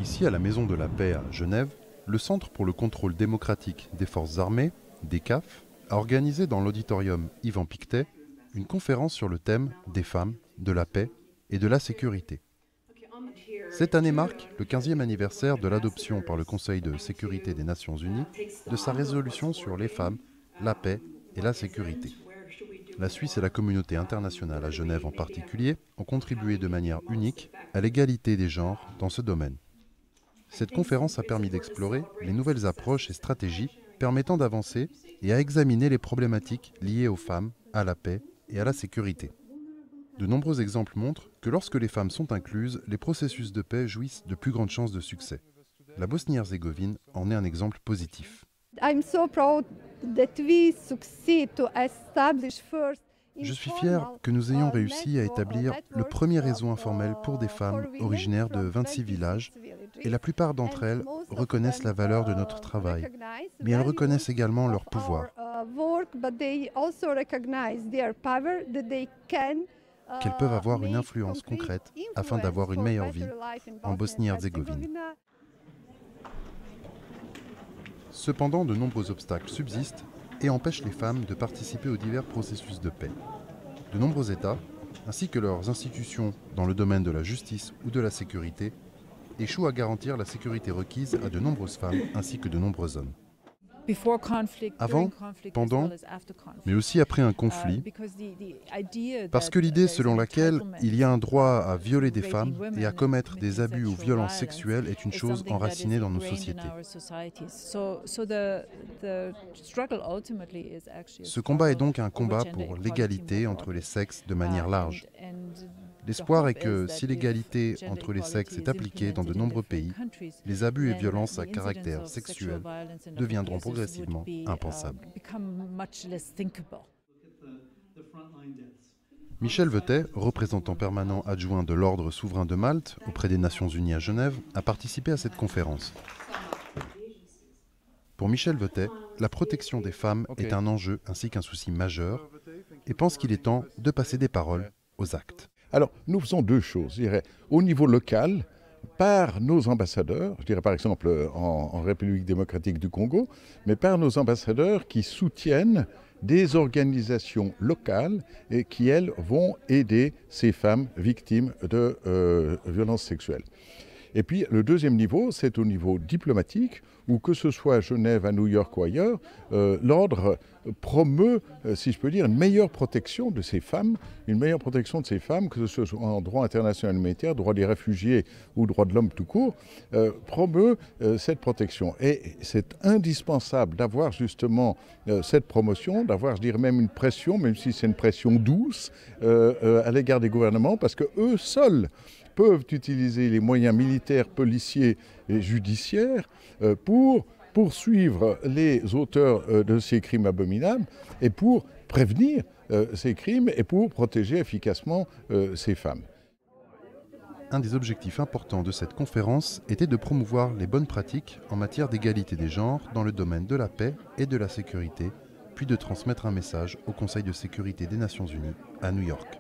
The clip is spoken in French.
Ici, à la Maison de la Paix à Genève, le Centre pour le contrôle démocratique des forces armées, DECAF, a organisé dans l'auditorium Yvan Pictet une conférence sur le thème des femmes, de la paix et de la sécurité. Cette année marque le 15e anniversaire de l'adoption par le Conseil de sécurité des Nations Unies de sa résolution sur les femmes, la paix et la sécurité. La Suisse et la communauté internationale, à Genève en particulier, ont contribué de manière unique à l'égalité des genres dans ce domaine. Cette conférence a permis d'explorer les nouvelles approches et stratégies permettant d'avancer et à examiner les problématiques liées aux femmes, à la paix et à la sécurité. De nombreux exemples montrent que lorsque les femmes sont incluses, les processus de paix jouissent de plus grandes chances de succès. La Bosnie-Herzégovine en est un exemple positif. Je suis fier que nous ayons réussi à établir le premier réseau informel pour des femmes originaires de 26 villages et la plupart d'entre elles reconnaissent la valeur de notre travail, mais elles reconnaissent également leur pouvoir, qu'elles peuvent avoir une influence concrète afin d'avoir une meilleure vie en Bosnie-Herzégovine. Cependant, de nombreux obstacles subsistent et empêchent les femmes de participer aux divers processus de paix. De nombreux États, ainsi que leurs institutions dans le domaine de la justice ou de la sécurité, échouent à garantir la sécurité requise à de nombreuses femmes ainsi que de nombreux hommes. Avant, pendant, mais aussi après un conflit, parce que l'idée selon laquelle il y a un droit à violer des femmes et à commettre des abus ou violences sexuelles est une chose enracinée dans nos sociétés. Ce combat est donc un combat pour l'égalité entre les sexes de manière large. L'espoir est que si l'égalité entre les sexes est appliquée dans de nombreux pays, les abus et violences à caractère sexuel deviendront progressivement impensables. Michel Vetet, représentant permanent adjoint de l'Ordre souverain de Malte auprès des Nations Unies à Genève, a participé à cette conférence. Pour Michel Vetet, la protection des femmes est un enjeu ainsi qu'un souci majeur et pense qu'il est temps de passer des paroles aux actes. Alors, nous faisons deux choses. Je dirais, au niveau local, par nos ambassadeurs, je dirais par exemple en République démocratique du Congo, mais par nos ambassadeurs qui soutiennent des organisations locales et qui, elles, vont aider ces femmes victimes de violences sexuelles. Et puis le deuxième niveau, c'est au niveau diplomatique, où que ce soit à Genève, à New York ou ailleurs, l'ordre promeut, si je peux dire, une meilleure protection de ces femmes, que ce soit en droit international humanitaire, droit des réfugiés ou droit de l'homme tout court, promeut cette protection. Et c'est indispensable d'avoir justement cette promotion, d'avoir, je dirais même une pression, même si c'est une pression douce, à l'égard des gouvernements, parce que eux seuls peuvent utiliser les moyens militaires, policiers et judiciaires pour poursuivre les auteurs de ces crimes abominables et pour prévenir ces crimes et pour protéger efficacement ces femmes. Un des objectifs importants de cette conférence était de promouvoir les bonnes pratiques en matière d'égalité des genres dans le domaine de la paix et de la sécurité, puis de transmettre un message au Conseil de sécurité des Nations Unies à New York.